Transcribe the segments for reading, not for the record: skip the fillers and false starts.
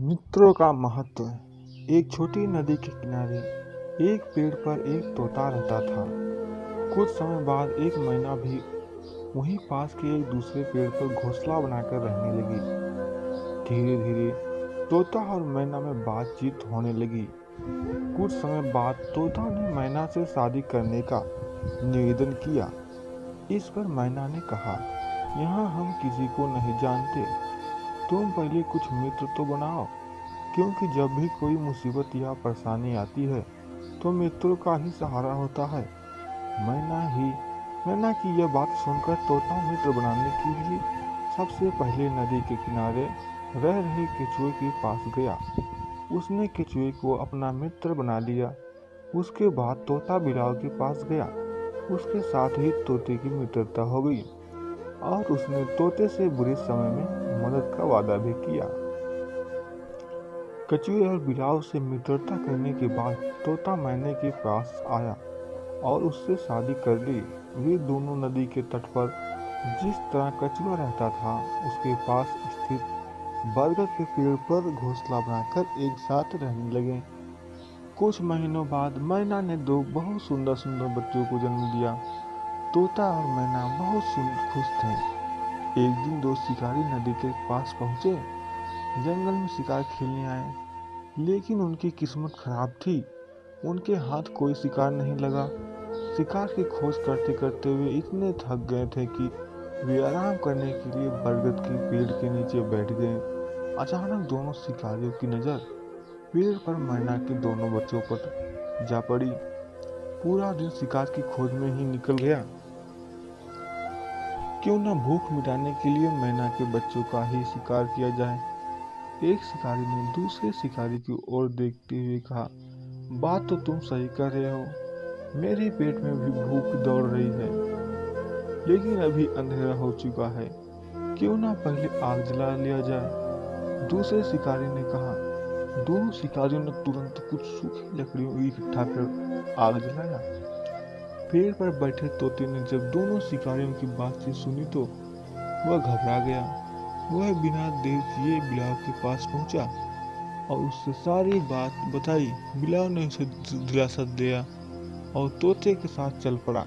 मित्रों का महत्व। एक छोटी नदी के किनारे एक पेड़ पर एक तोता रहता था। कुछ समय बाद एक मैना भी वहीं पास के एक दूसरे पेड़ पर घोंसला बनाकर रहने लगी। धीरे धीरे तोता और मैना में बातचीत होने लगी। कुछ समय बाद तोता ने मैना से शादी करने का निवेदन किया। इस पर मैना ने कहा, यहाँ हम किसी को नहीं जानते, तुम पहले कुछ मित्र तो बनाओ, क्योंकि जब भी कोई मुसीबत या परेशानी आती है तो मित्रों का ही सहारा होता है। मैना की यह बात सुनकर तोता मित्र बनाने के लिए सबसे पहले नदी के किनारे रह रहे केचुए के पास गया। उसने केचुए को अपना मित्र बना लिया। उसके बाद तोता बिलाव के पास गया। उसके साथ ही तोते की मित्रता हो गई और उसने तोते से बुरे समय में मदद का वादा भी किया। कछुए और बिलाव से मित्रता करने के बाद तोता मैने के पास आया और उससे शादी कर ली। वे दोनों नदी के तट पर जिस तरह कछुआ रहता था उसके पास स्थित बरगद के पेड़ पर घोंसला बनाकर एक साथ रहने लगे। कुछ महीनों बाद मैना ने दो बहुत सुंदर सुंदर बच्चों को जन्म दिया। तोता और मैना बहुत खुश थे। एक दिन दो शिकारी नदी के पास पहुंचे। जंगल में शिकार खेलने आए, लेकिन उनकी किस्मत खराब थी। उनके हाथ कोई शिकार नहीं लगा। शिकार की खोज करते करते वे इतने थक गए थे कि वे आराम करने के लिए बरगद के पेड़ के नीचे बैठ गए। अचानक दोनों शिकारियों की नजर पेड़ पर मैना के दोनों बच्चों पर जा पड़ी। पूरा दिन शिकार की खोज में ही निकल गया। क्यों न भूख मिटाने के लिए मैना के बच्चों का ही शिकार किया जाए। एक शिकारी ने दूसरे शिकारी की ओर देखते हुए कहा, बात तो तुम सही कर रहे हो, मेरे पेट में भी भूख दौड़ रही है, लेकिन अभी अंधेरा हो चुका है, क्यों ना पहले आग जला लिया जाए। दूसरे शिकारी ने कहा। दोनों शिकारियों ने तुरंत कुछ सूखी लकड़ियों इकट्ठा कर आग जलाया। पेड़ पर बैठे तोते ने जब दोनों शिकारियों की बातचीत सुनी तो वह घबरा गया। वह बिना देर किए बिलाव के पास पहुंचा और उससे सारी बात बताई। बिलाव ने उसे दिलासा दिया और तोते के साथ चल पड़ा।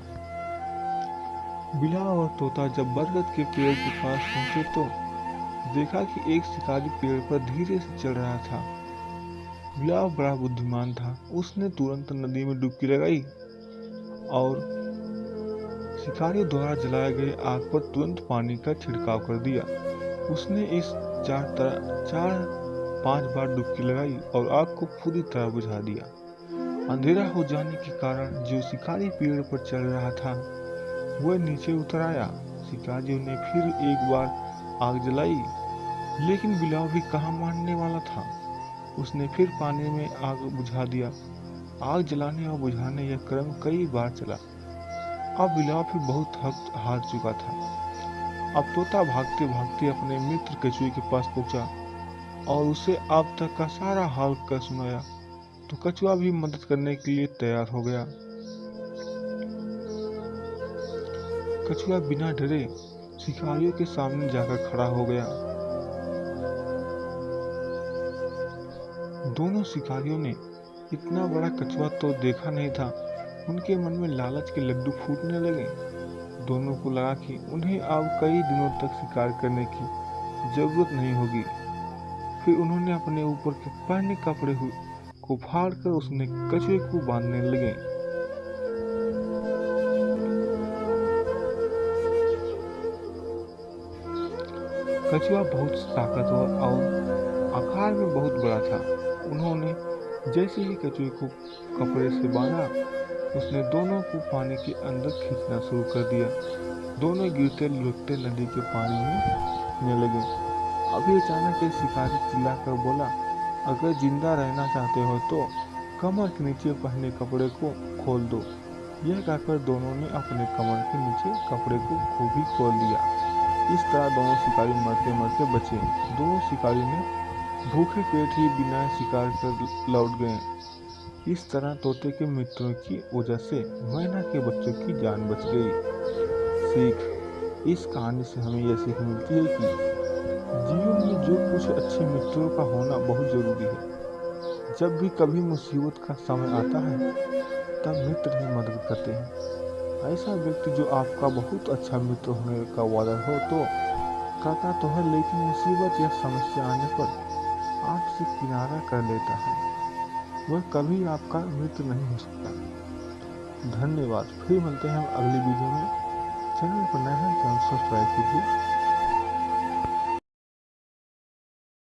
बिलाव और तोता जब बरगद के पेड़ के पास पहुंचे तो देखा कि एक शिकारी पेड़ पर धीरे से चल रहा था। बिलाव बड़ा बुद्धिमान था। उसने तुरंत नदी में डुबकी लगाई और शिकारियों द्वारा जलाए गए आग पर तुरंत पानी का छिड़काव कर दिया। उसने इस चार पांच बार डुबकी लगाई और आग को पूरी तरह बुझा दिया। अंधेरा हो जाने के कारण जो शिकारी पेड़ पर चल रहा था वह नीचे उतर आया। शिकारियों ने फिर एक बार आग जलाई, लेकिन बिलाव भी कहाँ मानने वाला था। उसने फिर पानी में आग बुझा दिया। आग जलाने और बुझाने यह क्रम कई बार चला। अब बिलाव भी बहुत थक हार चुका था। अब तोता भागते भागते अपने मित्र कछुए के पास पहुंचा और उसे अब तक का सारा हाल कर सुनाया तो कछुआ भी मदद करने के लिए तैयार हो गया। कछुआ बिना डरे शिकारियों के सामने जाकर खड़ा हो गया। दोनों शिकारियों ने इतना बड़ा कछुआ तो देखा नहीं था। उनके मन में लालच के लड्डू फूटने लगे। दोनों को लगा कि उन्हें अब कई दिनों तक शिकार करने की जरूरत नहीं होगी। फिर उन्होंने अपने ऊपर के पहने कपड़े को फाड़कर उसने कछुए को बांधने लगे। कछुआ बहुत ताकतवर और आकार में बहुत बड़ा था। उन्होंने जैसे ही कछुए को कपड़े से बांधा, उसने दोनों को पानी के अंदर खींचना शुरू कर दिया। दोनों गिरते लुढ़कते नदी के पानी में गिरने लगे। अभी अचानक एक शिकारी चिल्लाकर बोला, अगर जिंदा रहना चाहते हो तो कमर के नीचे पहने कपड़े को खोल दो। यह कहकर दोनों ने अपने कमर के नीचे कपड़े को भी खोल दिया। इस तरह दोनों शिकारी मरते मरते बचे। दोनों शिकारी ने भूखे पेट ही बिना शिकार कर लौट गए। इस तरह तोते के मित्रों की वजह से मैना के बच्चों की जान बच गई। सीख। इस कहानी से हमें यह सीख मिलती है कि जीवन में जो कुछ अच्छे मित्रों का होना बहुत जरूरी है। जब भी कभी मुसीबत का समय आता है तब मित्र ही मदद करते हैं। ऐसा व्यक्ति जो आपका बहुत अच्छा मित्र होने का वादा हो तो करता तो है, लेकिन मुसीबत या समस्या आने पर आपसे किनारा कर लेता है, वह कभी आपका मित्र नहीं हो सकता। धन्यवाद। फिर मिलते हैं हम अगली वीडियो में। चैनल पर नए हैं तो सब्सक्राइब कीजिए।